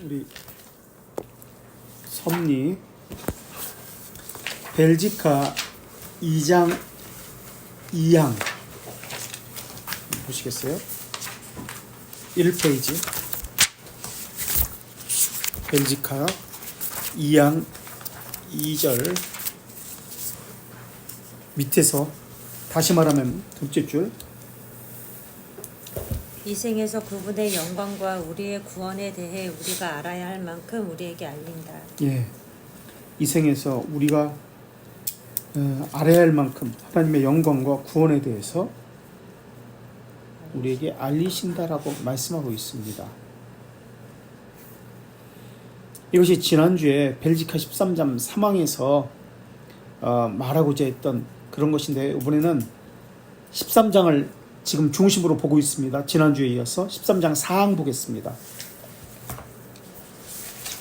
우리 섭리 벨지카 2장 2항 보시겠어요? 1페이지 벨지카 2항 2절 밑에서 다시 말하면 둘째 줄 이 생에서 그분의 영광과 우리의 구원에 대해 우리가 알아야 할 만큼 우리에게 알린다. 예, 이 생에서 우리가 알아야 할 만큼 하나님의 영광과 구원에 대해서 우리에게 알리신다라고 말씀하고 있습니다. 이것이 지난주에 벨지카 13장 3항에서 말하고자 했던 그런 것인데 이번에는 13장을 지금 중심으로 보고 있습니다. 지난주에 이어서 13장 4항 보겠습니다.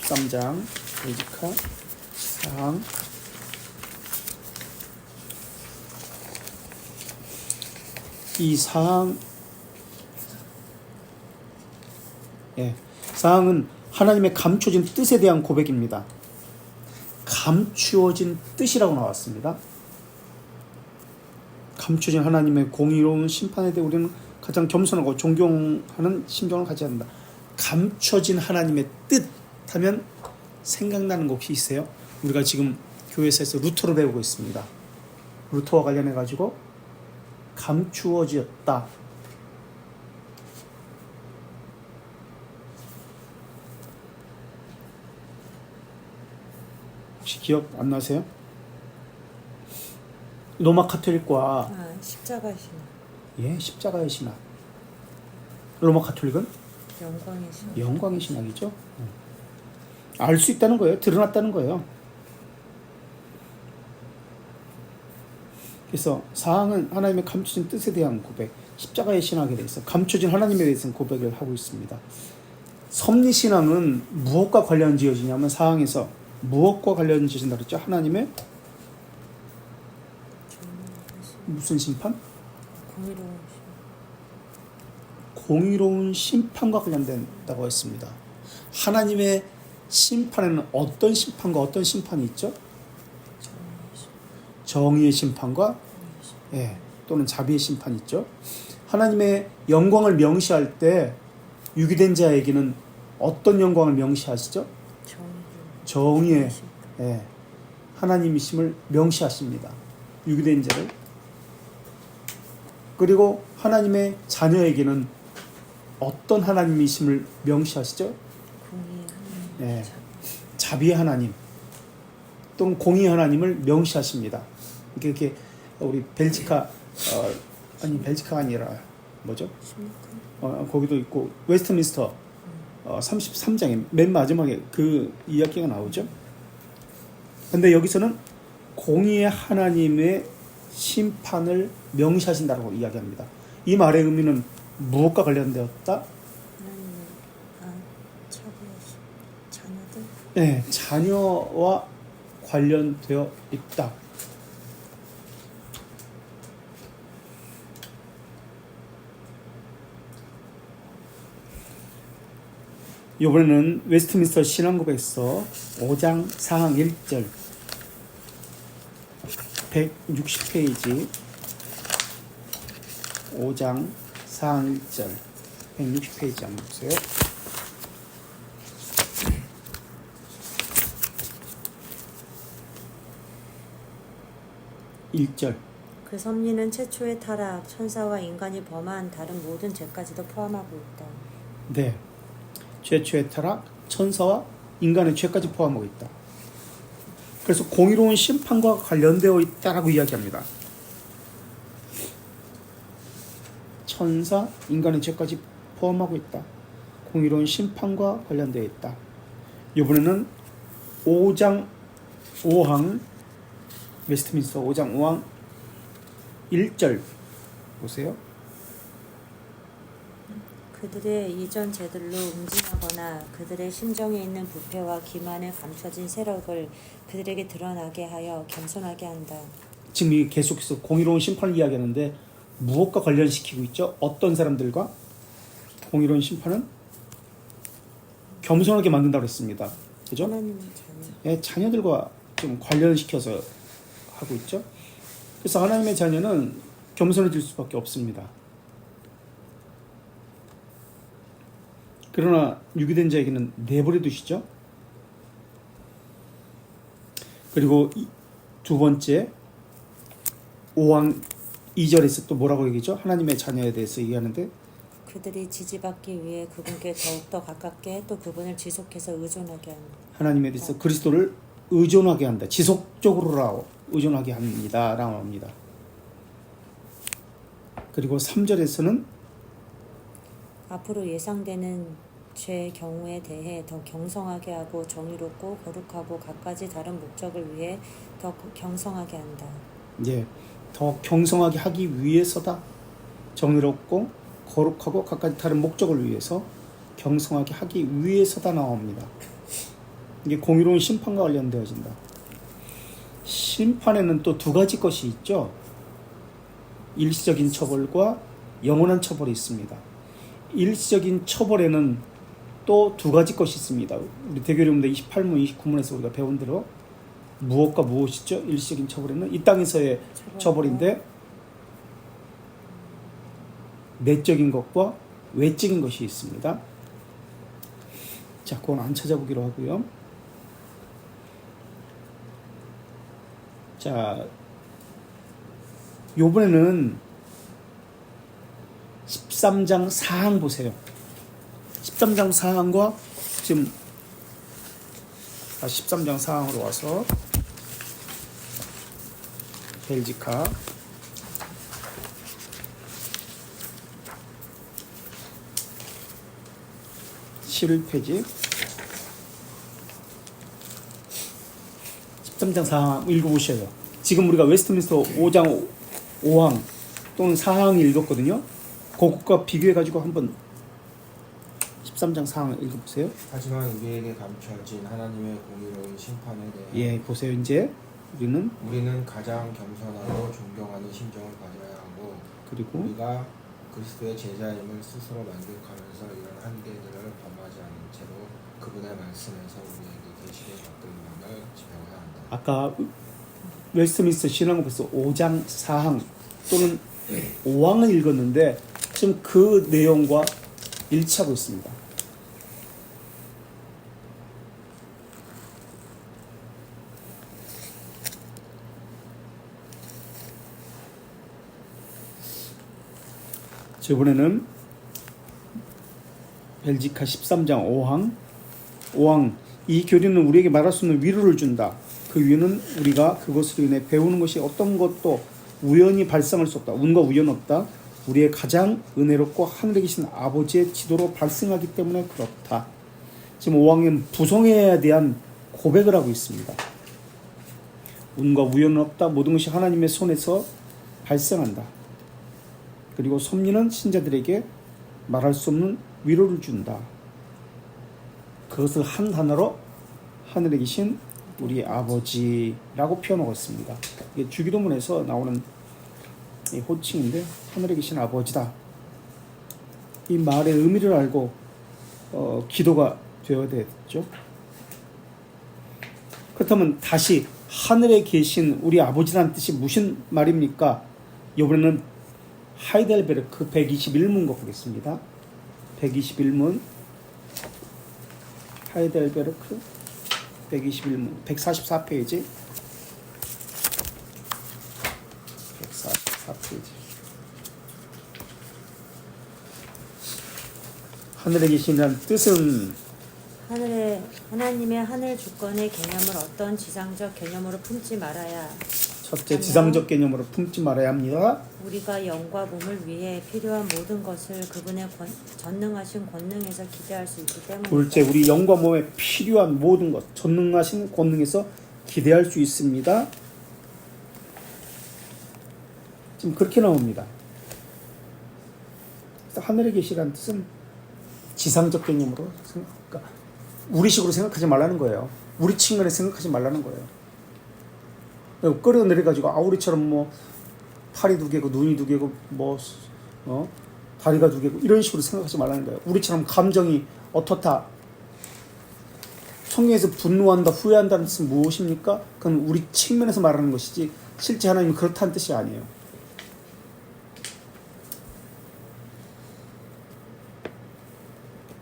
13장 벨지카 4항 이 사항, 사항은 하나님의 감춰진 뜻에 대한 고백입니다. 감추어진 뜻이라고 나왔습니다. 감춰진 하나님의 공의로운 심판에 대해 우리는 가장 겸손하고 존경하는 심정을 가져야 한다. 감춰진 하나님의 뜻 하면 생각나는 거 혹시 있어요? 우리가 지금 교회에서 루터를 배우고 있습니다. 루터와 관련해 가지고 감추어졌다. 혹시 기억 안 나세요? 로마 카톨릭과 십자가의 신앙. 십자가의 신학. 로마 카톨릭은 영광의 신앙. 영광의 신학이죠. 알 수 있다는 거예요. 드러났다는 거예요. 그래서 사항은 하나님의 감춰진 뜻에 대한 고백, 십자가의 신학에 대해서 감춰진 하나님에 대해서는 고백을 하고 있습니다. 섭리신앙은 무엇과 관련 지어지냐면 사항에서 무엇과 관련 지어진다고 그랬죠? 하나님의 무슨 심판? 공의로운 심판과 관련된다고 했습니다. 하나님의 심판에는 어떤 심판과 어떤 심판이 있죠? 정의의 심판과 또는 자비의 심판이 있죠. 하나님의 영광을 명시할 때 유기된 자에게는 어떤 영광을 명시하시죠? 정의의 하나님이심을 명시하십니다. 유기된 자를. 그리고 하나님의 자녀에게는 어떤 하나님이심을 명시하시죠? 자비의 하나님 또는 공의의 하나님을 명시하십니다. 이렇게 우리 벨지카 벨지카가 아니라 뭐죠? 거기도 있고 웨스트민스터 33장에 맨 마지막에 그 이야기가 나오죠. 근데 여기서는 공의의 하나님의 심판을 명시하신다고 이야기합니다. 이 말의 의미는 무엇과 관련되었다? 자녀들? 자녀와 관련되어 있다. 이번에는 웨스트민스터 신앙고백서 5장 4항 1절 160페이지 5장 4항 1절 160페이지 한번 보세요. 그 섭리는 최초의 타락, 천사와 인간이 범한 다른 모든 죄까지도 포함하고 있다. 네, 최초의 타락, 천사와 인간의 죄까지 포함하고 있다. 그래서 공의로운 심판과 관련되어 있다라고 이야기합니다. 천사, 인간의 죄까지 포함하고 있다. 공의로운 심판과 관련되어 있다. 이번에는 5장 5항 웨스트민스터 5장 5항 1절 보세요. 그들의 이전 죄들로 응징하거나 그들의 심정에 있는 부패와 기만에 감춰진 세력을 그들에게 드러나게 하여 겸손하게 한다. 지금 계속해서 공의로운 심판을 이야기하는데 무엇과 관련시키고 있죠? 어떤 사람들과? 공의로운 심판은 겸손하게 만든다고 그랬습니다. 그죠? 하나님의 자녀. 예, 자녀들과 좀 관련시켜서 하고 있죠. 그래서 하나님의 자녀는 겸손해질 수밖에 없습니다. 그러나 유기된 자에게는 내버려 두시죠. 그리고 두 번째 5왕 2절에서 또 뭐라고 얘기죠? 하나님의 자녀에 대해서 얘기하는데 그들이 지지받기 위해 그분께 더욱더 가깝게 또 그분을 지속해서 의존하게 합니다. 하나님에 대해서 그리스도를 의존하게 한다. 지속적으로 의존하게 합니다. 라고 합니다. 그리고 3절에서는 앞으로 예상되는 죄의 경우에 대해 더 경성하게 하고 정의롭고 거룩하고 갖가지 다른 목적을 위해 더 경성하게 한다. 예, 더 경성하게 하기 위해서다. 정의롭고 거룩하고 각가지 다른 목적을 위해서 경성하게 하기 위해서다 나옵니다. 이게 공의로운 심판과 관련되어진다. 심판에는 또 두 가지 것이 있죠. 일시적인 처벌과 영원한 처벌이 있습니다. 일시적인 처벌에는 또 두 가지 것이 있습니다. 우리 대교리문대 28문, 29문에서 우리가 배운 대로 무엇과 무엇이죠? 일시적인 처벌에는 이 땅에서의 처벌인데 내적인 것과 외적인 것이 있습니다. 자, 그건 안 찾아보기로 하고요. 자, 요번에는 13장 4항 보세요. 13장 4항과 지금 13장 4항으로 와서 벨지카 11페이지 13장 4항 읽어보셔요. 지금 우리가 웨스트민스터 5장 5항 또는 4항 읽었거든요. 그것과 비교해가지고 한번 13장 4항 읽어보세요. 하지만 우리에게 감춰진 하나님의 공의로운 심판에 대해 예, 보세요. 이제 우리는 가장 겸손하고 존경하는 심정을 가져야 하고 그리고 우리가 그리스도의 제자임을 스스로 만족하면서 이런 한계들을 범하지 않은 채로 그분의 말씀에서 우리에게 계시게 받은 바를 지켜야 한다. 아까 웨스트민스터 신앙법에서 5장 4항 또는 5항을 읽었는데 지금 그 내용과 일치하고 있습니다. 저번에는 벨지카 13장 5항 이 교리는 우리에게 말할 수 있는 위로를 준다. 그 위로는 우리가 그것으로 인해 배우는 것이 어떤 것도 우연히 발생할 수 없다. 운과 우연 없다. 우리의 가장 은혜롭고 하늘에 계신 아버지의 지도로 발생하기 때문에 그렇다. 지금 5항은 부성애에 대한 고백을 하고 있습니다. 운과 우연은 없다. 모든 것이 하나님의 손에서 발생한다. 그리고 섭리는 신자들에게 말할 수 없는 위로를 준다. 그것을 한 단어로 하늘에 계신 우리 아버지라고 표현하고 있습니다. 이게 주기도문에서 나오는 이 호칭인데 하늘에 계신 아버지다. 이 말의 의미를 알고 기도가 되어야 되겠죠. 그렇다면 다시 하늘에 계신 우리 아버지라는 뜻이 무슨 말입니까? 이번에는 하이델베르크 121문 보겠습니다. 121문 하이델베르크 121문 144페이지 144페이지 하늘에 계시는 뜻은 하나님의 하늘 주권의 개념을 어떤 지상적 개념으로 품지 말아야 첫째 지상적 개념으로 품지 말아야 합니다. 우리가 영과 몸을 위해 필요한 모든 것을 그분의 전능하신 권능에서 기대할 수 있기 때문입니다. 둘째, 우리 영과 몸에 필요한 모든 것, 전능하신 권능에서 기대할 수 있습니다. 지금 그렇게 나옵니다. 하늘에 계시라는 뜻은 지상적 개념으로 그러니까 우리식으로 생각하지 말라는 거예요. 우리 측면에 생각하지 말라는 거예요. 끌어 내려가지고 우리처럼 뭐 팔이 두 개고 눈이 두 개고 뭐 다리가 두 개고 이런 식으로 생각하지 말라는 거예요. 우리처럼 감정이 어떻다 성경에서 분노한다, 후회한다는 뜻은 무엇입니까? 그건 우리 측면에서 말하는 것이지 실제 하나님이 그렇다는 뜻이 아니에요.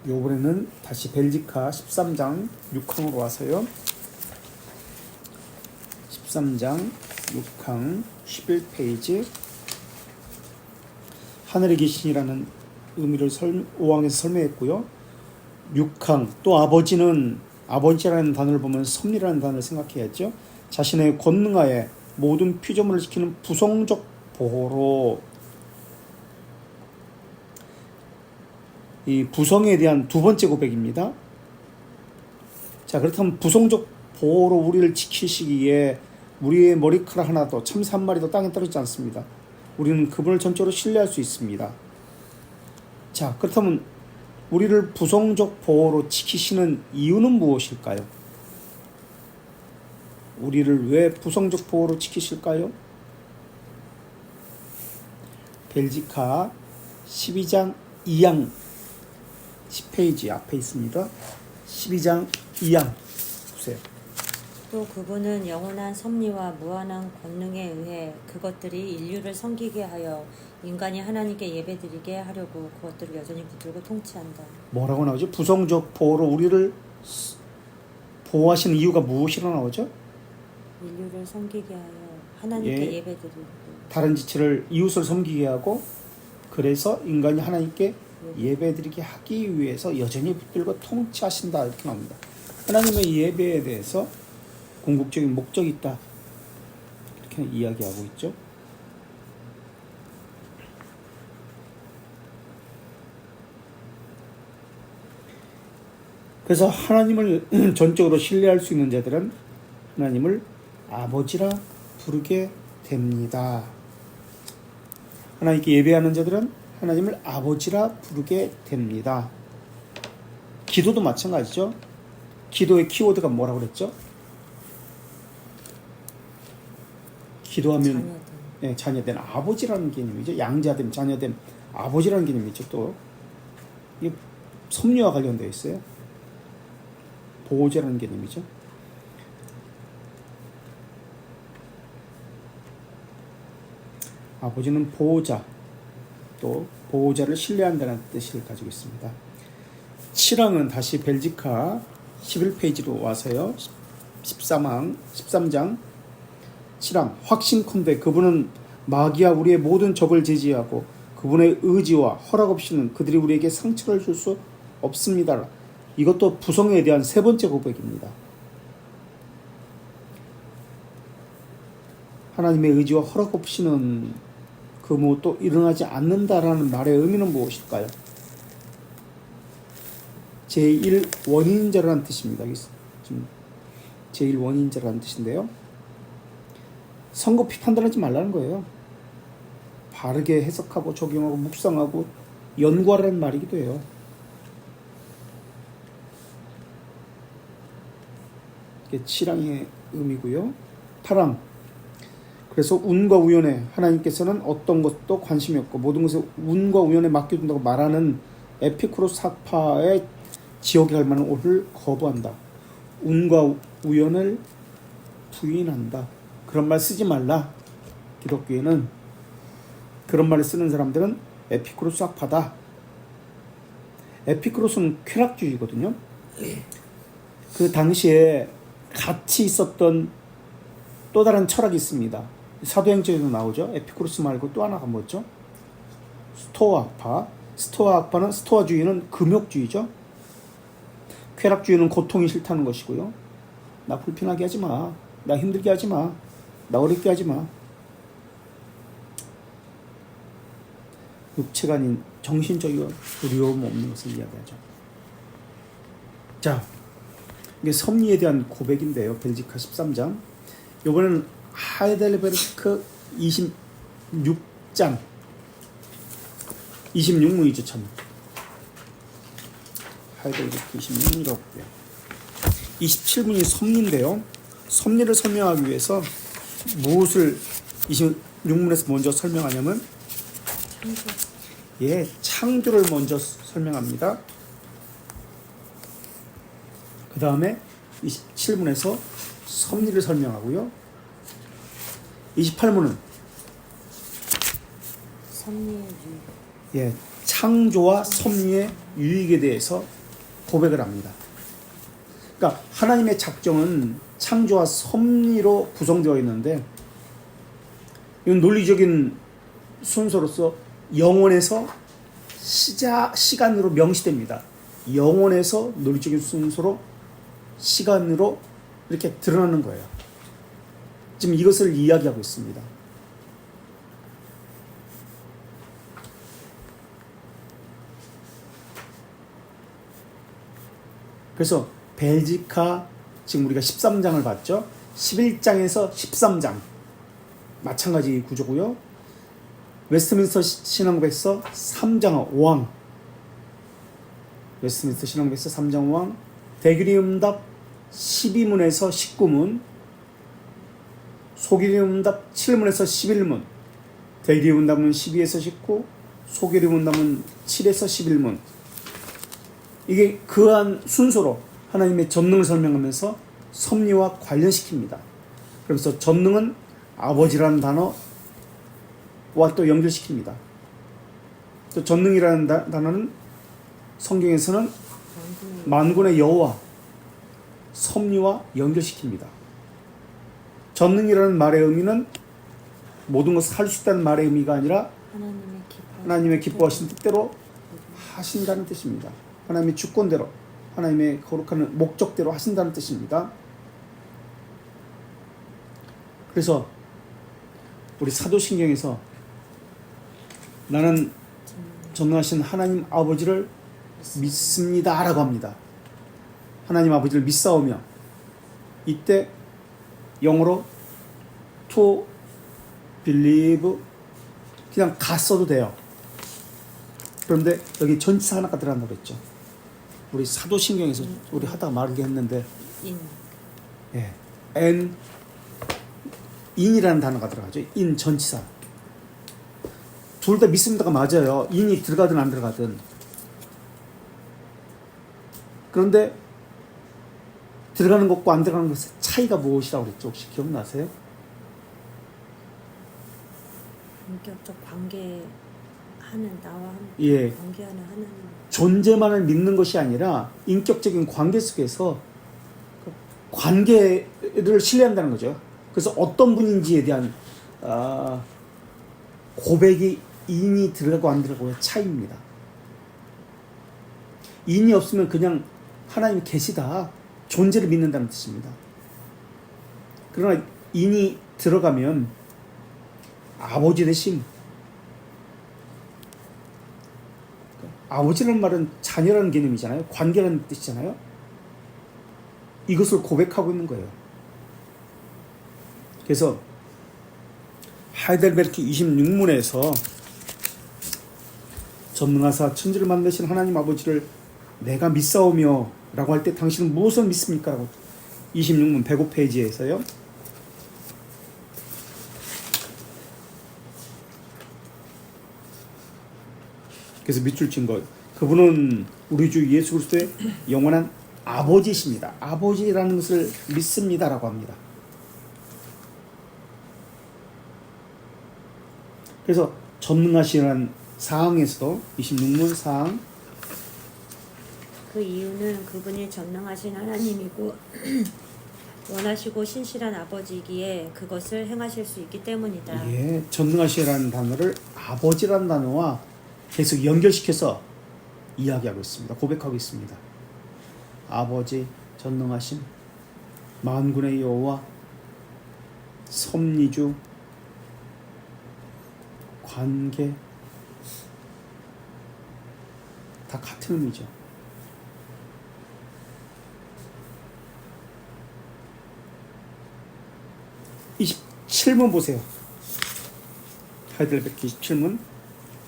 요번에는 다시 벨지카 13장 6항으로 와서요. 13장 6항 11페이지 하늘에 계신이라는 의미를 5항에서 설명했고요. 6항 또 아버지라는 단어를 보면 섭리라는 단어를 생각해야죠. 자신의 권능하에 모든 피조물을 지키는 부성적 보호로 이 부성에 대한 두 번째 고백입니다. 자, 그렇다면 부성적 보호로 우리를 지키시기에 우리의 머리카락 하나도 참새 한 마리도 땅에 떨어지지 않습니다. 우리는 그분을 전적으로 신뢰할 수 있습니다. 자, 그렇다면 우리를 부성적 보호로 지키시는 이유는 무엇일까요? 우리를 왜 부성적 보호로 지키실까요? 벨지카 12장 2항 10페이지 앞에 있습니다. 12장 2항 보세요. 또 그분은 영원한 섭리와 무한한 권능에 의해 그것들이 인류를 섬기게 하여 인간이 하나님께 예배드리게 하려고 그것들을 여전히 붙들고 통치한다. 뭐라고 나오죠? 부성적 보호로 우리를 보호하시는 이유가 무엇이라 나오죠? 인류를 섬기게 하여 하나님께 예배드리고 다른 지체를 이웃을 섬기게 하고 그래서 인간이 하나님께 예배드리게 하기 위해서 여전히 붙들고 통치하신다 이렇게 나옵니다. 하나님의 예배에 대해서 궁극적인 목적이 있다 이렇게 이야기하고 있죠. 그래서 하나님을 전적으로 신뢰할 수 있는 자들은 하나님을 아버지라 부르게 됩니다. 하나님께 예배하는 자들은 하나님을 아버지라 부르게 됩니다. 기도도 마찬가지죠. 기도의 키워드가 뭐라고 그랬죠? 기도하면 자녀된 아버지라는 개념이죠. 양자됨, 자녀됨, 아버지라는 개념이죠. 또 이게 섭리와 관련되어 있어요. 보호자라는 개념이죠. 아버지는 보호자, 또 보호자를 신뢰한다는 뜻을 가지고 있습니다. 7항은 다시 벨지카 11페이지로 와서요. 13장 7항 확신컨대 그분은 마귀와 우리의 모든 적을 제지하고 그분의 의지와 허락 없이는 그들이 우리에게 상처를 줄 수 없습니다. 이것도 부성에 대한 세 번째 고백입니다. 하나님의 의지와 허락 없이는 그 무엇도 일어나지 않는다라는 말의 의미는 무엇일까요? 제1원인자라는 뜻입니다. 제1원인자라는 뜻인데요. 성급히 판단하지 말라는 거예요. 바르게 해석하고 적용하고 묵상하고 연구하라는 말이기도 해요. 이게 7항의 의미고요. 8항 그래서 운과 우연에 하나님께서는 어떤 것도 관심이 없고 모든 것을 운과 우연에 맡겨둔다고 말하는 에피쿠로스 학파의 지옥에 갈 만한 오를 거부한다. 운과 우연을 부인한다. 그런 말 쓰지 말라. 기독교에는 그런 말을 쓰는 사람들은 에피쿠로스 학파다. 에피쿠로스는 쾌락주의거든요. 그 당시에 같이 있었던 또 다른 철학이 있습니다. 사도행전에도 나오죠. 에피쿠로스 말고 또 하나가 뭐죠? 스토아 학파. 스토아주의는 금욕주의죠. 쾌락주의는 고통이 싫다는 것이고요. 나 불편하게 하지 마. 나 힘들게 하지 마. 나 어렵게 하지 마. 육체가 아닌 정신적이고 두려움 없는 것을 이야기하죠. 자, 이게 섭리에 대한 고백인데요. 벨지카 13장. 이번에는 하이델베르크 26장 26문이죠. 참 하이델베르크 26문이라고 해요. 27문이 섭리인데요. 섭리를 설명하기 위해서 무엇을 26문에서 먼저 설명하냐면 창조를 먼저 설명합니다. 그 다음에 27문에서 섭리를 설명하고요. 28문은 섭리의 유익. 창조와 섭리의 유익에 대해서 고백을 합니다. 그러니까 하나님의 작정은 창조와 섭리로 구성되어 있는데 이건 논리적인 순서로서 영원에서 시간으로 명시됩니다. 영원에서 논리적인 순서로 시간으로 이렇게 드러나는 거예요. 지금 이것을 이야기하고 있습니다. 그래서 벨지카 지금 우리가 13장을 봤죠. 11장에서 13장 마찬가지 구조고요. 웨스트민스터 신앙고백서 3장 5왕, 웨스트민스터 신앙고백서 3장 5왕, 대규리음답 12문에서 19문, 소규리음답 7문에서 11문, 대규리음답은 12에서 19, 소규리음답은 7에서 11문. 이게 그한 순서로 하나님의 전능을 설명하면서 섭리와 관련시킵니다. 그래서 전능은 아버지라는 단어와 또 연결시킵니다. 또 전능이라는 단어는 성경에서는 만군의 여호와, 섭리와 연결시킵니다. 전능이라는 말의 의미는 모든 것을 할 수 있다는 말의 의미가 아니라 하나님의 기뻐하신 뜻대로 하신다는 뜻입니다. 하나님의 주권대로, 하나님의 거룩한 목적대로 하신다는 뜻입니다. 그래서 우리 사도신경에서 나는 전능하신 하나님 아버지를 믿습니다 라고 합니다. 하나님 아버지를 믿사오며, 이때 영어로 to believe 그냥 갔어도 돼요. 그런데 여기 전치사 하나가 들어간다고 그랬죠. 우리 사도신경에서 우리 하다가 말을 했는데 and in이라는 단어가 들어가죠. in 전치사. 둘 다 믿습니다가 맞아요. in이 들어가든 안 들어가든. 그런데 들어가는 것과 안 들어가는 것의 차이가 무엇이라고 그랬죠? 혹시 기억나세요? 인격적 관계하는 나와 예. 관계하는 하나님. 존재만을 믿는 것이 아니라 인격적인 관계 속에서 관계를 신뢰한다는 거죠. 그래서 어떤 분인지에 대한 고백이 인이 들어가고 안 들어가고의 차이입니다. 인이 없으면 그냥 하나님이 계시다, 존재를 믿는다는 뜻입니다. 그러나 인이 들어가면 아버지 대신, 아버지라는 말은 자녀라는 개념이잖아요. 관계라는 뜻이잖아요. 이것을 고백하고 있는 거예요. 그래서 하이델베르크 26문에서 전능하사 천지를 만드신 하나님 아버지를 내가 믿사오며 라고 할 때 당신은 무엇을 믿습니까? 라고 26문 105페이지에서요. 그래서 밑줄 친 것, 그분은 우리 주 예수 그리스도의 영원한 아버지십니다. 아버지라는 것을 믿습니다 라고 합니다. 그래서 전능하시라는 사항에서도 26문 사항, 그 이유는 그분이 전능하신 하나님이고 원하시고 신실한 아버지이기에 그것을 행하실 수 있기 때문이다. 예, 전능하시라는 단어를 아버지라는 단어와 계속 연결시켜서 이야기하고 있습니다. 고백하고 있습니다. 아버지, 전능하신 만군의 여호와, 섭리주, 관계, 다 같은 의미죠. 이 27문 보세요. 하이델베르크 27문.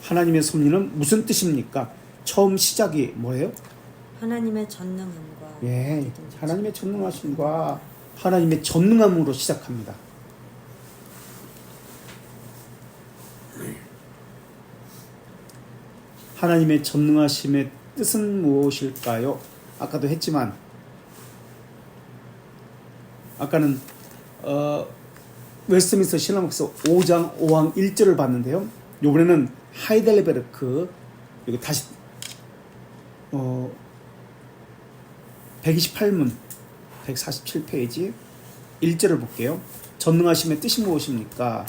하나님의 섭리는 무슨 뜻입니까? 처음 시작이 뭐예요? 하나님의 전능함과 예, 하나님의 전능하심과 하나님의 전능함으로 시작합니다. 하나님의 전능하심의 뜻은 무엇일까요? 아까도 했지만 아까는 웨스트민스터 신앙국서 5장 5항 1절을 봤는데요. 이번에는 하이델베르크 여기 다시 128문 147페이지 1절을 볼게요. 전능하심의 뜻이 무엇입니까?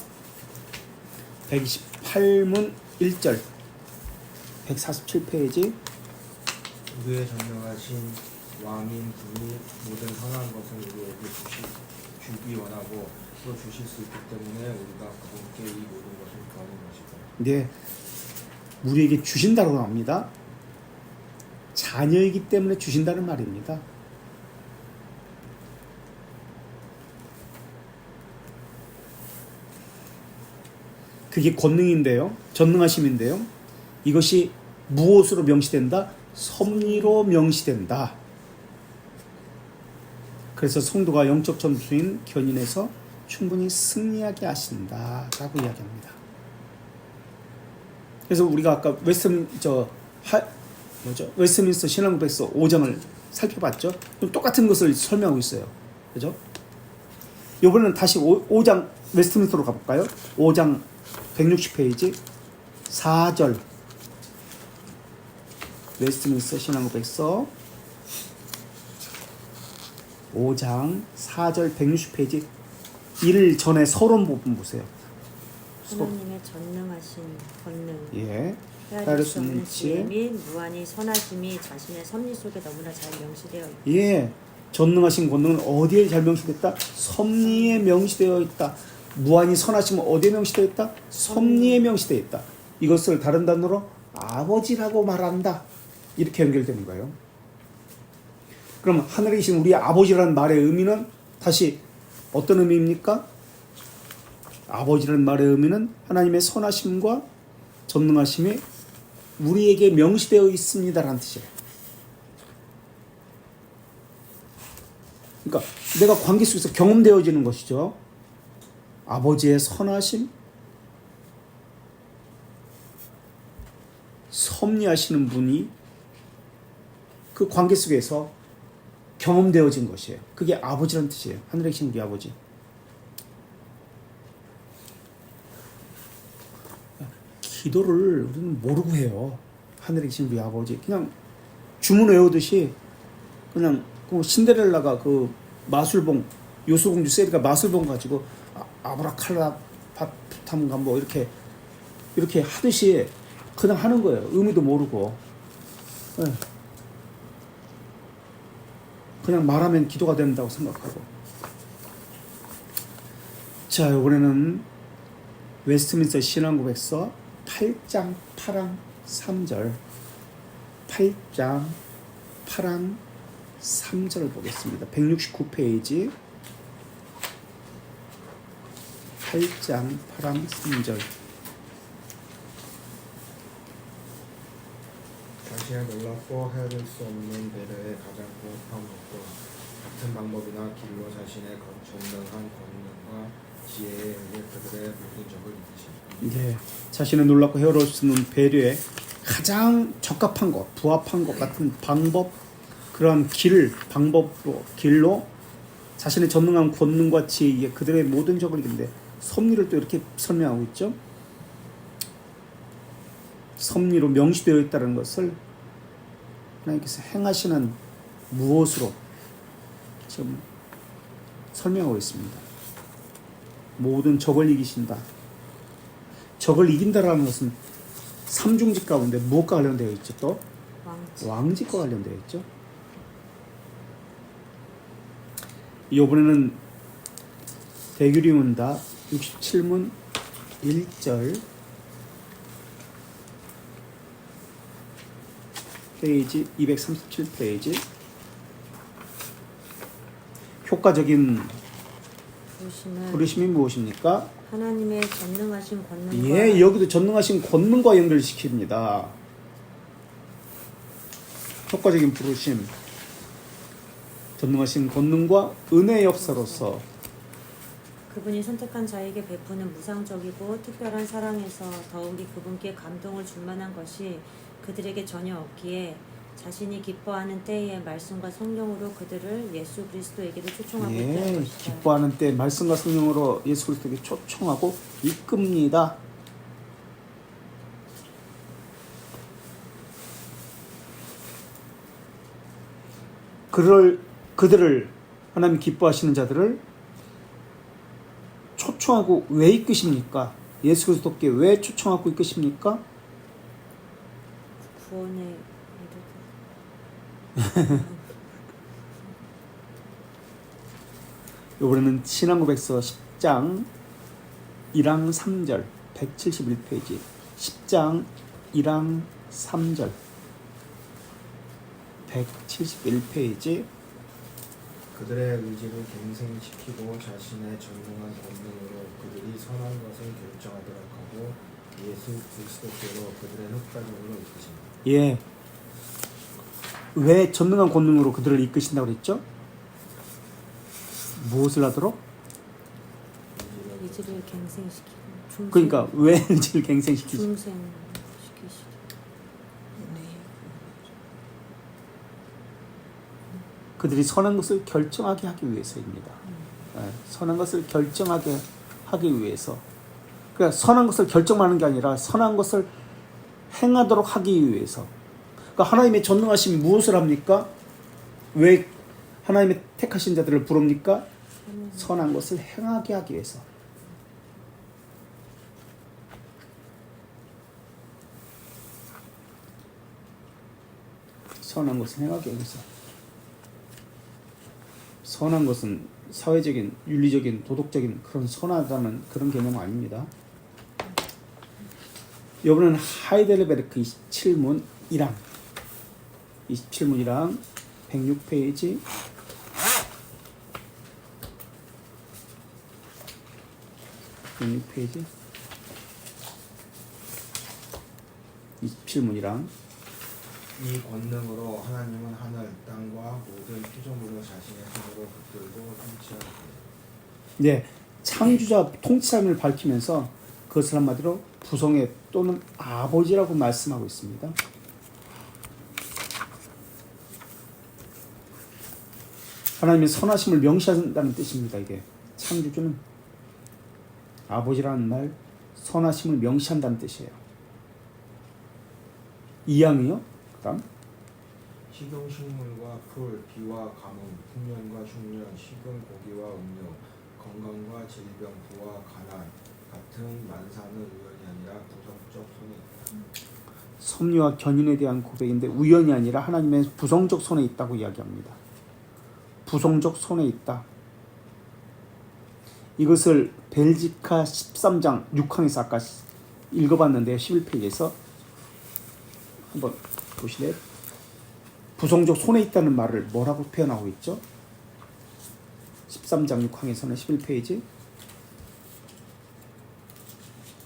128문 1절 147페이지 우리의 전능하신 왕인 분이 모든 선한 것을 우리에게 주기 원하고 또 주실 수 있기 때문에 우리가 그분께 이 모든 것을 구하는 것이다. 네, 우리에게 주신다고 합니다. 자녀이기 때문에 주신다는 말입니다. 그게 권능인데요. 전능하심인데요. 이것이 무엇으로 명시된다? 섭리로 명시된다. 그래서 성도가 영적 점수인 견인에서 충분히 승리하게 하신다라고 이야기합니다. 그래서 우리가 아까 웨스트민스터 신앙국서 5장을 살펴봤죠. 똑같은 것을 설명하고 있어요. 그죠? 이번에는 다시 5장 웨스트민스터로 가볼까요? 5장 160페이지 4절 웨스트민스터 신앙국서 5장 4절 160페이지 1 전에 서론 부분 보세요. 하나님의 전능하신 권능, 예. 헤아릴 수 없는 지혜 및 무한히 선하심이 자신의 섭리 속에 너무나 잘 명시되어 있다. 예. 전능하신 권능은 어디에 잘 명시됐다? 섭리에 명시되어 있다. 무한히 선하심은 어디에 명시되어 있다? 섭리에 명시되어 있다. 이것을 다른 단어로 아버지라고 말한다. 이렇게 연결되는 거예요. 그럼 하늘에 계신 우리 아버지라는 말의 의미는 다시 어떤 의미입니까? 아버지라는 말의 의미는 하나님의 선하심과 전능하심이 우리에게 명시되어 있습니다라는 뜻이에요. 그러니까 내가 관계 속에서 경험되어지는 것이죠. 아버지의 선하심, 섭리하시는 분이 그 관계 속에서 경험되어진 것이에요. 그게 아버지라는 뜻이에요. 하늘에 계신 우리 아버지. 기도를 우리는 모르고 해요. 하늘에 계신 우리 아버지. 그냥 주문 외우듯이 그냥 그 신데렐라가 그 마술봉, 요술공주 세리가 마술봉 가지고 아브라칼라 파탐가 뭐 이렇게 하듯이 그냥 하는 거예요. 의미도 모르고. 네. 그냥 말하면 기도가 된다고 생각하고. 자, 이번에는 웨스트민스터 신앙고백서 8장 8항 3절 8장 8항 3절을 보겠습니다. 169페이지 8장 8항 3절 자신의 놀랍고 헤아릴 수 없는 배려에 가장 고급한 것과 같은 방법이나 길로 자신의 전능한 권능과 지혜에 의해 그들의 모든 적을 이기십니다. 네, 자신의 놀랍고 헤아릴 수 없는 배려에 가장 적합한 것, 부합한 것 같은 방법, 그러한 길로 자신의 전능한 권능과 지혜에 그들의 모든 적을 이기는데 섭리를 또 이렇게 설명하고 있죠. 섭리로 명시되어 있다는 것을 하나님께서 행하시는 무엇으로 지금 설명하고 있습니다. 모든 적을 이기신다. 적을 이긴다라는 것은 삼중직 가운데 무엇과 관련되어 있죠? 또 왕직과 관련되어 있죠. 이번에는 대규리문답 67문 1절 페이지 237페이지 효과적인 부르심이 무엇입니까? 하나님의 전능하신 권능과 예, 여기도 전능하신 권능과 연결시킵니다. 효과적인 부르심, 전능하신 권능과 은혜의 역사로서 그분이 선택한 자에게 베푸는 무상적이고 특별한 사랑에서 더욱이 그분께 감동을 줄 만한 것이 그들에게 전혀 없기에 자신이 기뻐하는 때에 말씀과 성령으로 그들을 예수 그리스도에게로 초청하고 있다는 예, 것이다. 기뻐하는 때 말씀과 성령으로 예수 그리스도에게 초청하고 이끕니다. 그들을 하나님 기뻐하시는 자들을 초청하고 왜 이끄십니까? 예수 그리스도께 왜 초청하고 이끄십니까? 구원의 이번에는 신앙고백서 10장 1항 3절 171페이지 10장 1항 3절 171페이지 그들의 의지를 갱생시키고 자신의 전능한 권능으로 그들이 선한 것을 결정하도록 하고 예수 그리스도께로 그들의 흑사적으로 이끄십니다. 예. 왜 전능한 권능으로 그들을 이끄신다고 그랬죠? 무엇을 하도록? 의지를 갱생시키고 중생, 그러니까 왜 의지를 갱생시키시? 중생시키시다. 그들이 선한 것을 결정하게 하기 위해서입니다. 예, 선한 것을 결정하게 하기 위해서. 그러니까 선한 것을 결정하는 게 아니라 선한 것을 행하도록 하기 위해서. 그러니까 하나님의 전능하심이 무엇을 합니까? 왜 하나님의 택하신 자들을 부릅니까? 선한 것을 행하게 하기 위해서. 선한 것을 행하기 위해서. 선한 것은 사회적인, 윤리적인, 도덕적인 그런 선하다는 그런 개념은 아닙니다. 이번에는 하이델베르크 27문 1항 27문 1항 106페이지 106페이지 27문 1항 이 권능으로 하나님은 하늘, 땅과 모든 피조물을 자신의 손으로 붙들고 통치하시고 네, 창조자 통치함을 밝히면서 그것을 한마디로 부성애 또는 아버지라고 말씀하고 있습니다. 하나님의 선하심을 명시한다는 뜻입니다. 이게 창조주는 아버지라는 말, 선하심을 명시한다는 뜻이에요. 이항이요. 그다음 식용식물과 풀, 비와 가뭄, 풍년과 흉년, 식은 고기와 음료, 건강과 질병, 부와 가난 같은 만사는 우연이 아니라 부성적 손에 있다. 섭리와 견인에 대한 고백인데 우연이 아니라 하나님의 부성적 손에 있다고 이야기합니다. 부성적 손에 있다. 이것을 벨지카 13장 6항에서 아까 읽어봤는데요. 11페이지에서 한번 보실래요? 부성적 손에 있다는 말을 뭐라고 표현하고 있죠? 13장 6항에서는 11페이지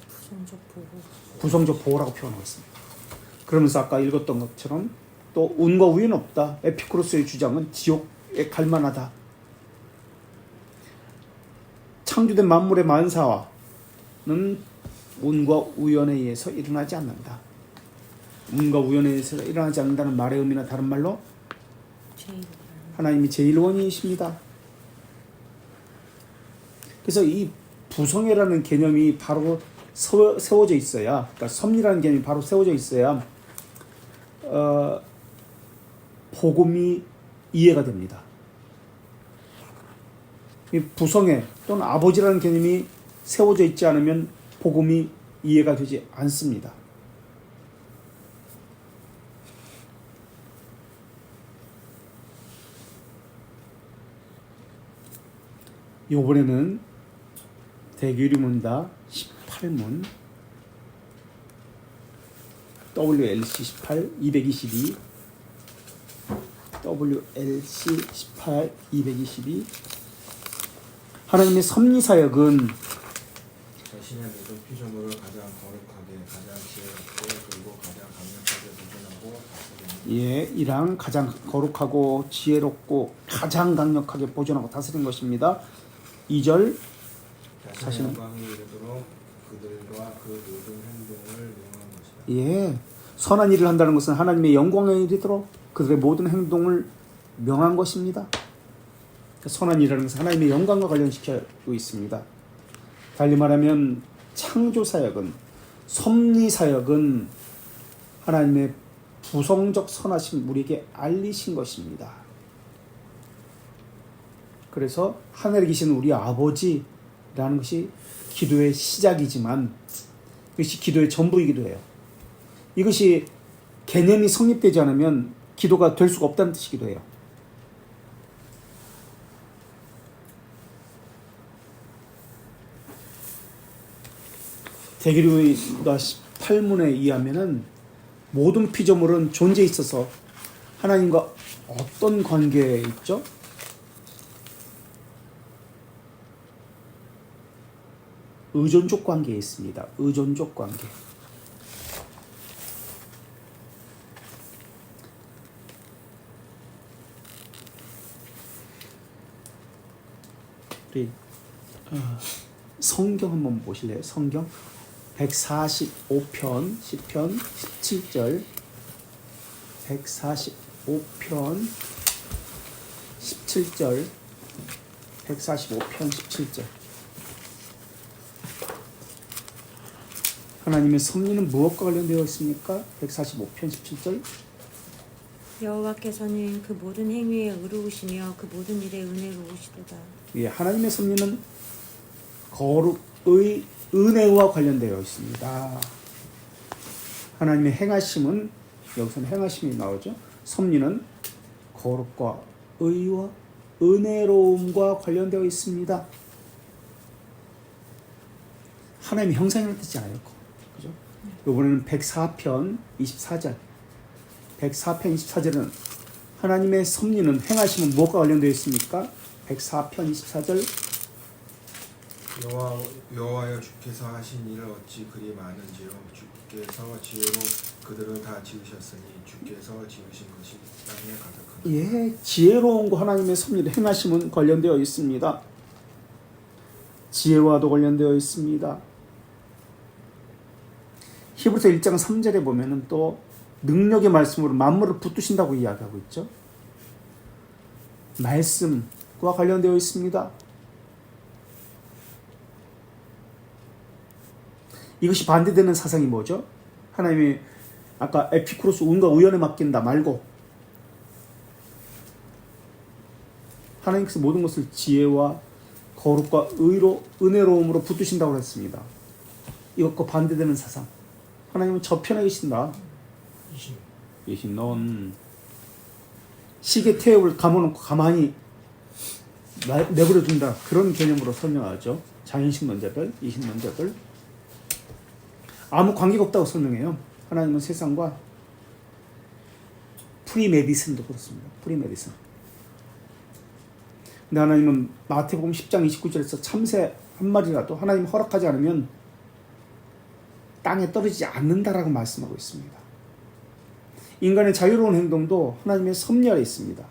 부성적 보호. 부성적 보호라고 표현하고 있습니다. 그러면서 아까 읽었던 것처럼 또 운과 우연은 없다. 에피쿠로스의 주장은 지옥에 갈 만하다. 창조된 만물의 만사와는 운과 우연에 의해서 일어나지 않는다. 운과 우연에 의해서 일어나지 않는다는 말의 의미나 다른 말로 하나님이 제1원이십니다. 그래서 이 부성애라는 개념이 바로 세워져 있어야, 그러니까 섭리라는 개념이 바로 세워져 있어야 복음이 이해가 됩니다. 이 부성애 또는 아버지라는 개념이 세워져 있지 않으면 복음이 이해가 되지 않습니다. 이번에는 대규리문다 18문 WLC 18 222 WLC 18 222 하나님의 섭리사역은 자신의 모든 피조물을 가장 거룩하게, 가장 지혜롭게, 그리고 가장 강력하게 보존하고 다스리는 예, 이랑 가장 거룩하고 지혜롭고 가장 강력하게 보존하고 다스리는 것입니다. 2절 자신의 영광에 이르도록 그들과 그 모든 행동을 명한 것이다. 예, 선한 일을 한다는 것은 하나님의 영광에 이르도록 그들의 모든 행동을 명한 것입니다. 그러니까 선한 일이라는 것은 하나님의 영광과 관련시키고 있습니다. 달리 말하면 창조사역은, 섭리사역은 하나님의 부성적 선하심 우리에게 알리신 것입니다. 그래서 하늘에 계신 우리 아버지라는 것이 기도의 시작이지만 이것이 기도의 전부이기도 해요. 이것이 개념이 성립되지 않으면 기도가 될 수가 없다는 뜻이기도 해요. 대기류가 18문에 의하면은 모든 피조물은 존재에 있어서 하나님과 어떤 관계에 있죠? 의존적 관계에 있습니다. 의존적 관계. 우리 성경 한번 보실래요? 성경 145편 10편 17절 145편 17절 145편 17절 하나님의 섭리는 무엇과 관련되어 있습니까? 145편 17절 여호와께서는 그 모든 행위에 의로우시며 그 모든 일에 은혜로우시도다. 예, 하나님의 섭리는 거룩의 은혜와 관련되어 있습니다. 하나님의 행하심은 여기서는 행하심이 나오죠. 섭리는 거룩과 의와 은혜로움과 관련되어 있습니다. 하나님의 형상이라는 뜻이 아니에요. 그죠? 이번에는 104편 24절 104편 24절은 하나님의 섭리는 행하심은 무엇과 관련되어 있습니까? 104편 24절 여호와여 주께서 하신 일을 어찌 그리 많은지요. 주께서 지혜로 그들을 다 지으셨으니 주께서 지으신 것이 땅에 가득하니. 예, 지혜로움과 하나님의 섭리를 행하심은 관련되어 있습니다. 지혜와도 관련되어 있습니다. 히브리서 1장 3절에 보면은 또 능력의 말씀으로 만물을 붙드신다고 이야기하고 있죠. 말씀과 관련되어 있습니다. 이것이 반대되는 사상이 뭐죠? 하나님이 아까 에피쿠로스 운과 우연에 맡긴다 말고 하나님께서 모든 것을 지혜와 거룩과 의로 은혜로움으로 붙드신다고 했습니다. 이것과 반대되는 사상. 하나님은 저편에 계신다. 예신 넌 시계 태엽을 감아놓고 가만히 내버려 둔다. 그런 개념으로 설명하죠. 장인식론자들, 이신론자들. 아무 관계가 없다고 설명해요. 하나님은 세상과 프리메디슨도 그렇습니다. 프리메디슨. 근데 하나님은 마태복음 10장 29절에서 참새 한 마리라도 하나님 허락하지 않으면 땅에 떨어지지 않는다라고 말씀하고 있습니다. 인간의 자유로운 행동도 하나님의 섭리 아래 있습니다.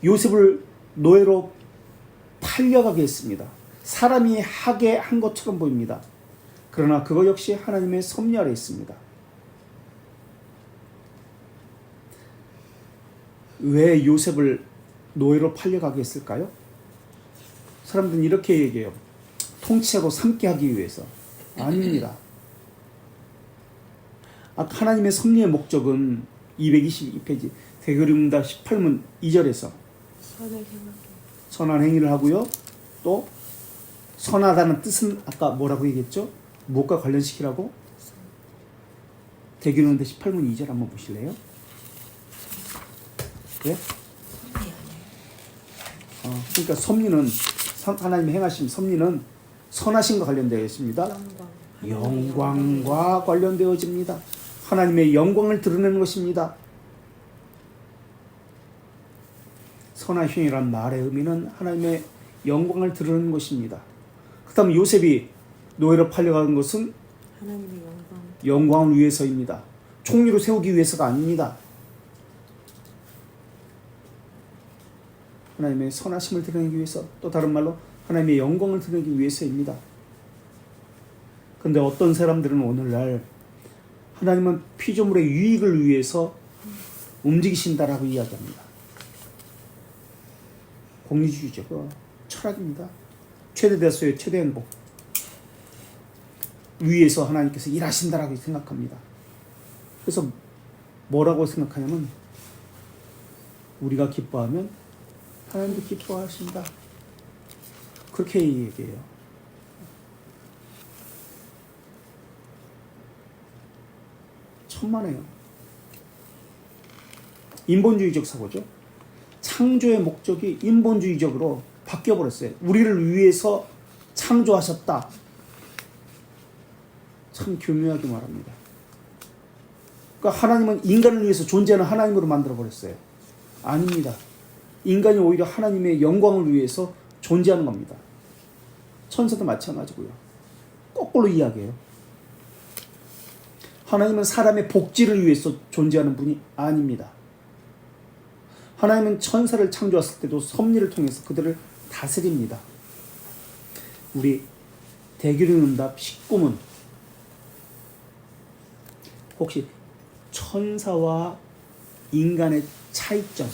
요셉을 노예로 팔려가게 했습니다. 사람이 하게 한 것처럼 보입니다. 그러나 그거 역시 하나님의 섭리 아래 있습니다. 왜 요셉을 노예로 팔려가게 했을까요? 사람들은 이렇게 얘기해요. 통치하고 삼게 하기 위해서. 아닙니다. 하나님의 섭리의 목적은 222페이지 대그림다 18문 2절에서 선한 행위를 하고요. 또 선하다는 뜻은 아까 뭐라고 얘기했죠? 무엇과 관련시키라고? 대기론대 18문 2절 한번 보실래요? 네? 그러니까 섭리는 하나님의 행하심 섭리는 선하심과 관련되어 있습니다. 영광과 관련되어집니다. 하나님의 영광을 드러내는 것입니다. 선하심이란 말의 의미는 하나님의 영광을 드러내는 것입니다. 그 다음 요셉이 노예로 팔려가는 것은 하나님의 영광을 위해서입니다. 총리로 세우기 위해서가 아닙니다. 하나님의 선하심을 드러내기 위해서, 또 다른 말로 하나님의 영광을 드러내기 위해서입니다. 그런데 어떤 사람들은 오늘날 하나님은 피조물의 유익을 위해서 움직이신다라고 이야기합니다. 공리주의죠. 그 철학입니다. 최대 대수의 최대 행복 위에서 하나님께서 일하신다라고 생각합니다. 그래서 뭐라고 생각하냐면 우리가 기뻐하면 하나님도 기뻐하신다. 그렇게 얘기해요. 천만에요. 인본주의적 사고죠. 창조의 목적이 인본주의적으로 바뀌어버렸어요. 우리를 위해서 창조하셨다. 참 교묘하게 말합니다. 그러니까 하나님은 인간을 위해서 존재하는 하나님으로 만들어버렸어요. 아닙니다. 인간이 오히려 하나님의 영광을 위해서 존재하는 겁니다. 천사도 마찬가지고요. 거꾸로 이야기해요. 하나님은 사람의 복지를 위해서 존재하는 분이 아닙니다. 하나님은 천사를 창조했을 때도 섭리를 통해서 그들을 다스립니다. 우리 대규름응답 19문 혹시 천사와 인간의 차이점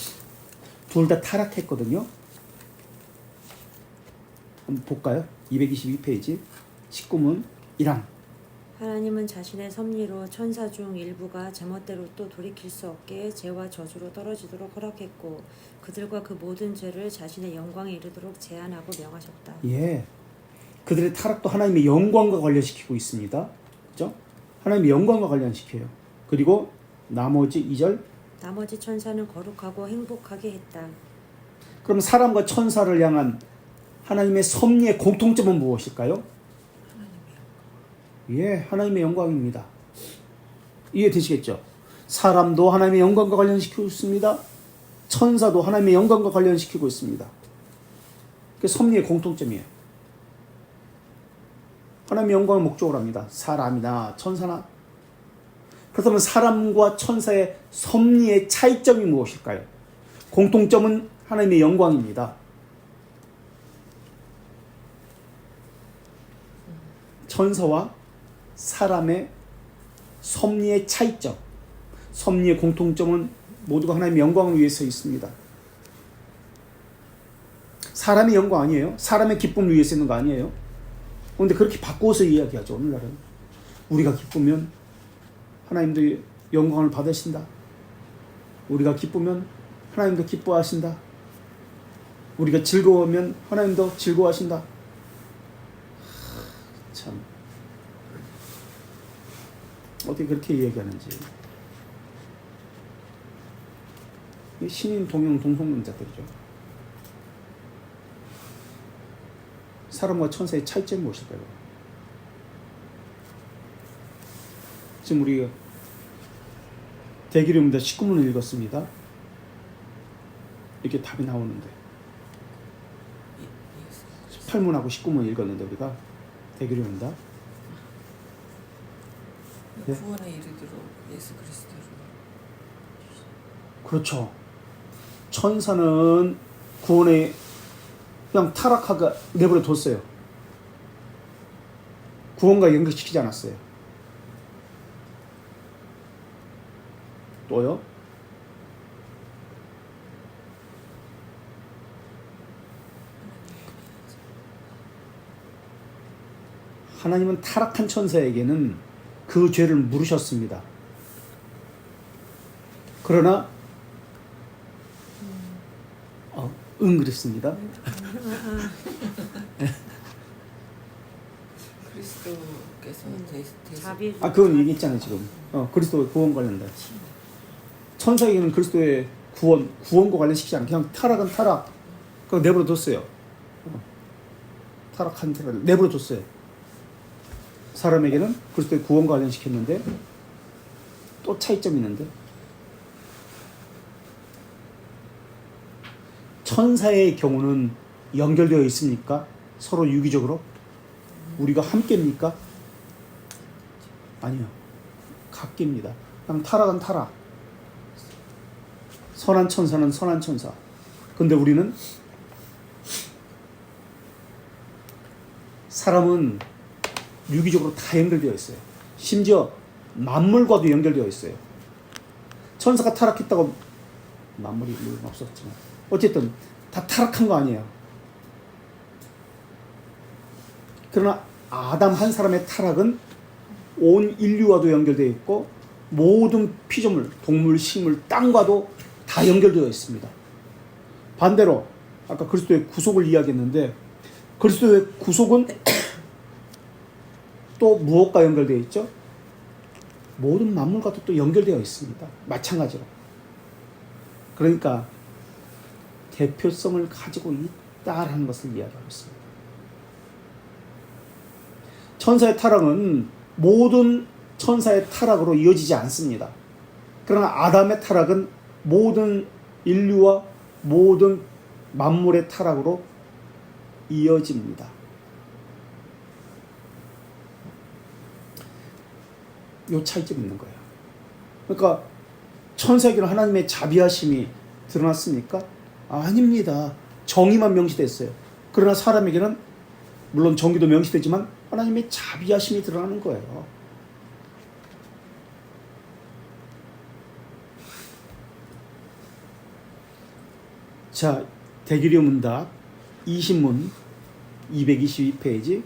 둘 다 타락했거든요. 한번 볼까요? 222페이지 19문 1항 하나님은 자신의 섭리로 천사 중 일부가 제멋대로 또 돌이킬 수 없게 죄와 저주로 떨어지도록 허락했고 그들과 그 모든 죄를 자신의 영광에 이르도록 제한하고 명하셨다. 예, 그들의 타락도 하나님의 영광과 관련시키고 있습니다. 그죠? 하나님의 영광과 관련시켜요. 그리고 나머지 2절 나머지 천사는 거룩하고 행복하게 했다. 그럼 사람과 천사를 향한 하나님의 섭리의 공통점은 무엇일까요? 예, 하나님의 영광입니다. 이해되시겠죠? 사람도 하나님의 영광과 관련시키고 있습니다. 천사도 하나님의 영광과 관련시키고 있습니다. 그게 섭리의 공통점이에요. 하나님의 영광을 목적으로 합니다. 사람이나 천사나. 그렇다면 사람과 천사의 섭리의 차이점이 무엇일까요? 공통점은 하나님의 영광입니다. 천사와 사람의 섭리의 차이점, 섭리의 공통점은 모두가 하나님의 영광을 위해서 있습니다. 사람의 영광 아니에요? 사람의 기쁨을 위해서 있는 거 아니에요? 그런데 그렇게 바꾸어서 이야기하죠. 오늘날은 우리가 기쁘면 하나님도 영광을 받으신다. 우리가 기쁘면 하나님도 기뻐하신다. 우리가 즐거우면 하나님도 즐거워하신다. 참 어떻게 그렇게 이야기하는지. 신인 동용 동성론자들이죠. 사람과 천사의 차이점이 무엇일까요? 지금 우리가 대기름입니다. 19문을 읽었습니다. 이렇게 답이 나오는데 18문하고 19문 읽었는데 우리가 대기름입니다. 네? 구원에 이르도록 예수 그리스도로. 그렇죠. 천사는 구원에 그냥 타락하게 내버려 뒀어요. 구원과 연결시키지 않았어요. 또요? 하나님은 타락한 천사에게는 그 죄를 물으셨습니다. 그러나 그랬습니다. 그리스도께서 자비. 그건 얘기했잖아요 지금. 그리스도의 구원 관련된. 천사에게는 그리스도의 구원과 관련시키지 않고 그냥 타락은 타락. 그거 내버려 뒀어요. 타락한 사람을 내버려 뒀어요. 사람에게는 그리스도의 구원과 관련시켰는데 또 차이점이 있는데 천사의 경우는 연결되어 있습니까? 서로 유기적으로? 우리가 함께입니까? 아니요. 각기입니다. 그냥 타락은 타락. 선한 천사는 선한 천사. 근데 우리는 사람은 유기적으로 다 연결되어 있어요. 심지어 만물과도 연결되어 있어요. 천사가 타락했다고 만물이 물론 없었지만 어쨌든 다 타락한 거 아니에요. 그러나 아담 한 사람의 타락은 온 인류와도 연결되어 있고 모든 피조물, 동물, 식물, 땅과도 다 연결되어 있습니다. 반대로 아까 그리스도의 구속을 이야기했는데 그리스도의 구속은 또 무엇과 연결되어 있죠? 모든 만물과도 또 연결되어 있습니다. 마찬가지로. 그러니까 대표성을 가지고 있다라는 것을 이야기하고 있습니다. 천사의 타락은 모든 천사의 타락으로 이어지지 않습니다. 그러나 아담의 타락은 모든 인류와 모든 만물의 타락으로 이어집니다. 요 차이점이 있는 거예요. 그러니까 천사에게는 하나님의 자비하심이 드러났습니까? 아닙니다. 정의만 명시됐어요. 그러나 사람에게는 물론 정의도 명시되지만 하나님의 자비하심이 드러나는 거예요. 자, 대규려 문답 20문 222페이지.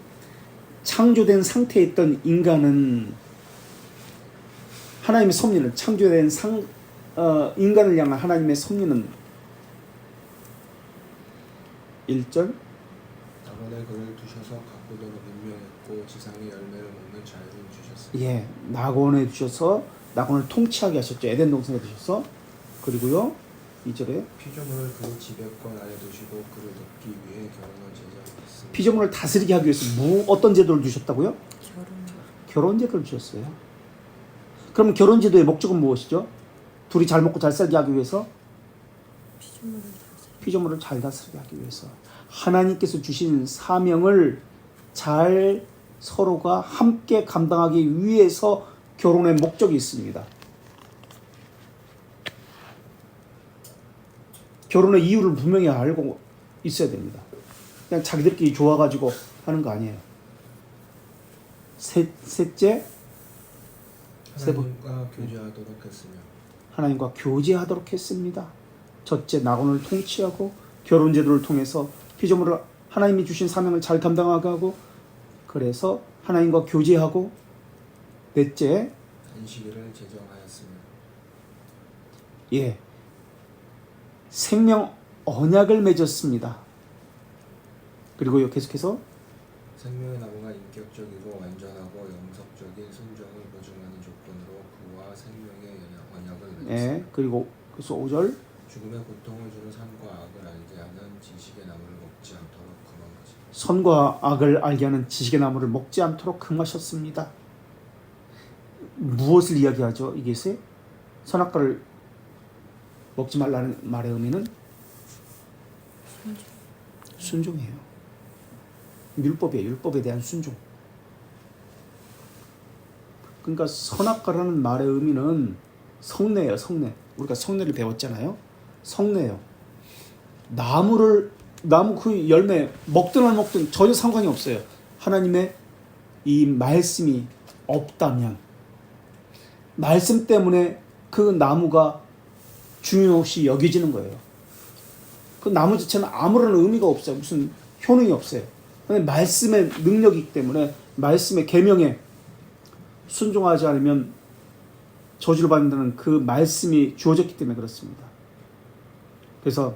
창조된 상태에 있던 인간은 하나님의 섭리는 창조된 인간을 향한 하나님의 섭리는 1절 낙원에 그를 두셔서 가꾸도록 명령했고 지상의 열매를 먹는 자유를 주셨습니다. 예, 낙원에 두셔서 낙원을 통치하게 하셨죠. 에덴 동산에 두셔서. 그리고요 2절에 피조물을 그 지배권 아래 두시고 그를 돕기 위해 결혼을 제정하셨습니다. 피조물을 다스리게 하기 위해서 어떤 제도를 주셨다고요? 결혼 제도를 주셨어요. 그럼 결혼 제도의 목적은 무엇이죠? 둘이 잘 먹고 잘 살게 하기 위해서? 피조물을 잘 다스리게 하기 위해서. 하나님께서 주신 사명을 잘 서로가 함께 감당하기 위해서 결혼의 목적이 있습니다. 결혼의 이유를 분명히 알고 있어야 됩니다. 그냥 자기들끼리 좋아가지고 하는 거 아니에요. 셋째, 하나님과 교제하도록 했으며 하나님과 교제하도록 했습니다. 첫째, 낙원을 통치하고 결혼 제도를 통해서 피조물을 하나님이 주신 사명을 잘 감당하게 하고 그래서 하나님과 교제하고 넷째, 안식일을 제정하였습니다. 예, 생명 언약을 맺었습니다. 그리고요 계속해서 생명의 나무가 인격적이고 완전하고 영속적인 순종을 보증하는 조건으로 그와 생명의 언약을 맺었습니다. 예, 그리고 그래서 5절 죽음의 고통을 주는 선과 악을 알게 하는 지식의 나무를 먹지 않도록 금하셨습니다. 선과 악을 알게 하는 지식의 나무를 먹지 않도록 금하셨습니다. 무엇을 이야기하죠? 이것이 선악과를 먹지 말라는 말의 의미는 순종이에요. 율법이에요. 율법에 대한 순종. 그러니까 선악과라는 말의 의미는 성례예요. 성례. 우리가 성례를 배웠잖아요. 성례예요. 나무 그 열매 먹든 안 먹든 전혀 상관이 없어요. 하나님의 이 말씀이 없다면 말씀 때문에 그 나무가 중요시 여겨지는 거예요. 그 나무 자체는 아무런 의미가 없어요. 무슨 효능이 없어요. 말씀의 능력이기 때문에 말씀의 계명에 순종하지 않으면 저주를 받는다는 그 말씀이 주어졌기 때문에 그렇습니다. 그래서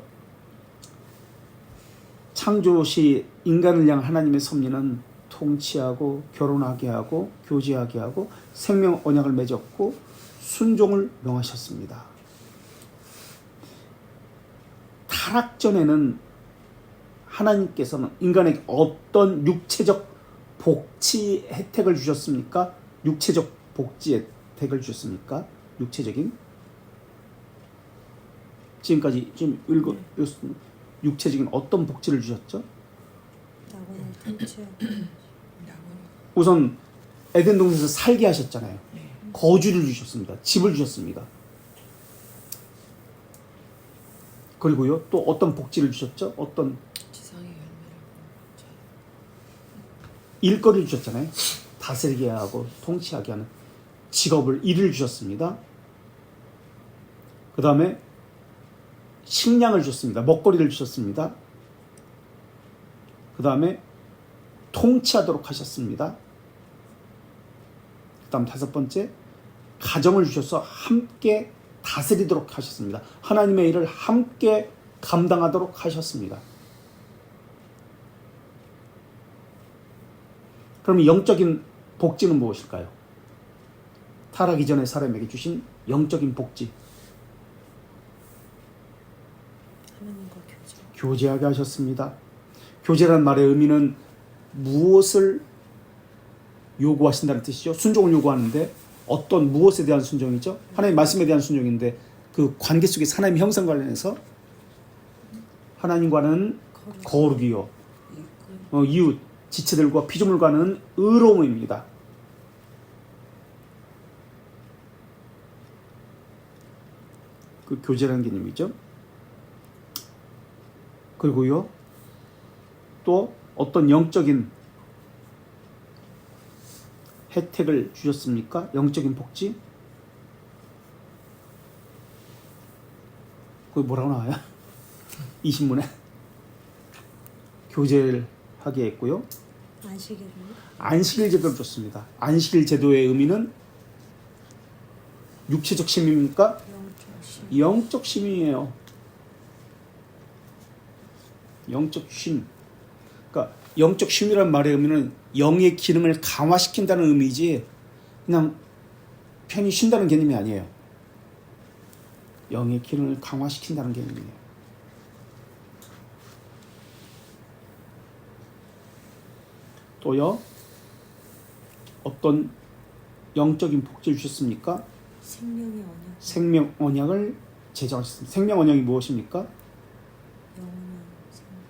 창조시 인간을 향한 하나님의 섭리는 통치하고 결혼하게 하고 교제하게 하고 생명 언약을 맺었고 순종을 명하셨습니다. 타락 전에는 하나님께서는 인간에게 어떤 육체적 복지 혜택을 주셨습니까? 육체적 복지 혜택을 주셨습니까? 육체적인 지금까지 지금 읽었습니다. 육체적인 어떤 복지를 주셨죠? 낙원을 통치하고 우선 에덴 동산에서 살게 하셨잖아요. 거주를 주셨습니다. 집을 주셨습니다. 그리고요 또 어떤 복지를 주셨죠? 어떤 지상의 열매를 일거리를 주셨잖아요. 다스리게 하고 통치하게 하는 직업을 일을 주셨습니다. 그 다음에 식량을 주셨습니다. 먹거리를 주셨습니다. 그 다음에 통치하도록 하셨습니다. 그 다음 5번째, 가정을 주셔서 함께 다스리도록 하셨습니다. 하나님의 일을 함께 감당하도록 하셨습니다. 그럼 영적인 복지는 무엇일까요? 타락 이전의 사람에게 주신 영적인 복지. 하나님과 교제. 교제하게 하셨습니다. 교제란 말의 의미는 무엇을 요구하신다는 뜻이죠. 순종을 요구하는데 어떤 무엇에 대한 순종이죠? 하나님의 말씀에 대한 순종인데 그 관계 속에서 하나님의 형상 관련해서 하나님과는 거룩이요, 이웃, 지체들과 피조물과는 의로움입니다. 그 교제라는 개념이죠. 그리고요, 또 어떤 영적인 혜택을 주셨습니까? 영적인 복지? 그게 뭐라고 나와요? 20문에 교제를 하게 했고요. 안식일 제도를 줬습니다. 안식일 제도의 의미는 육체적 쉼입니까? 영적 쉼이에요. 영적 쉼. 그러니까 영적 쉼이라는 말의 의미는 영의 기능을 강화시킨다는 의미지 그냥 편히 쉰다는 개념이 아니에요. 영의 기능을 강화시킨다는 개념이에요. 또요, 어떤 영적인 복지를 주셨습니까? 생명의 언약. 생명 언약을 제정하셨습니다. 생명 언약이 무엇입니까? 영원한 생명.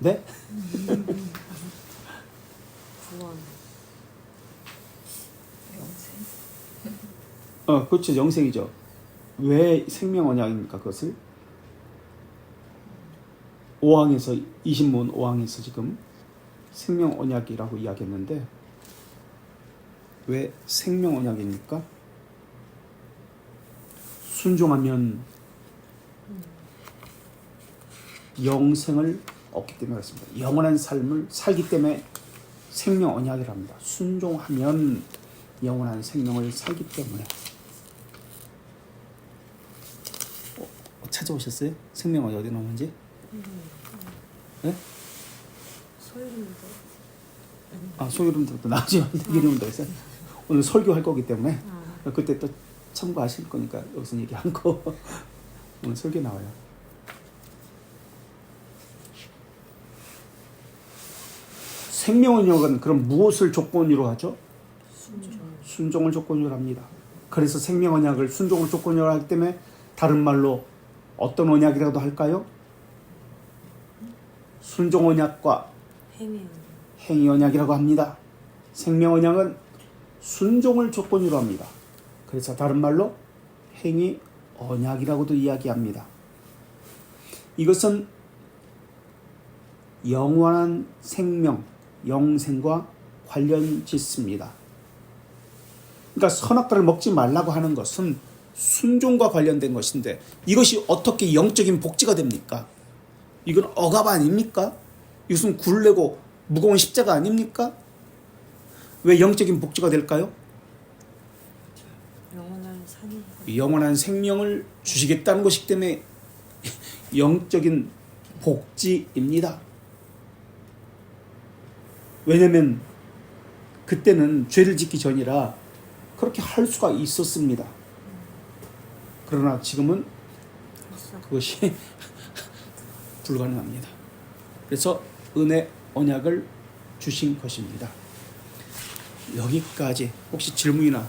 네? 구원. 영생. 그렇죠. 영생이죠. 왜 생명 언약입니까? 그것을 5항에서 20문 5항에서 지금 생명 언약이라고 이야기했는데 왜 생명 언약입니까? 순종하면 영생을 얻기 때문에 그렇습니다. 영원한 삶을 살기 때문에 생명 언약이랍니다. 순종하면 영원한 생명을 살기 때문에. 찾아오셨어요? 생명 언약 어디 나오는지? 네? 소유름도. 소유름도 나오죠. 이름도 있어요. 오늘 설교할 거기 때문에 그때 또 참고하실 거니까 여기서 얘기 않고 오늘 설교 나와요. 생명 언약은 그럼 무엇을 조건으로 하죠? 순종을 조건으로 합니다. 그래서 생명 언약을 순종을 조건으로 하기 때문에 다른 말로 어떤 언약이라도 할까요? 순종 언약과 행위 언약이라고 합니다. 생명 언약은 순종을 조건으로 합니다. 그래서 다른 말로 행위 언약이라고도 이야기합니다. 이것은 영원한 생명, 영생과 관련 짓습니다. 그러니까 선악과를 먹지 말라고 하는 것은 순종과 관련된 것인데 이것이 어떻게 영적인 복지가 됩니까? 이건 억압 아닙니까? 이것은 굴레고 무거운 십자가 아닙니까? 왜 영적인 복지가 될까요? 영원한 생명을 주시겠다는 것이기 때문에 영적인 복지입니다. 왜냐하면 그때는 죄를 짓기 전이라 그렇게 할 수가 있었습니다. 그러나 지금은 그것이 불가능합니다. 그래서 은혜 언약을 주신 것입니다. 여기까지 혹시 질문이나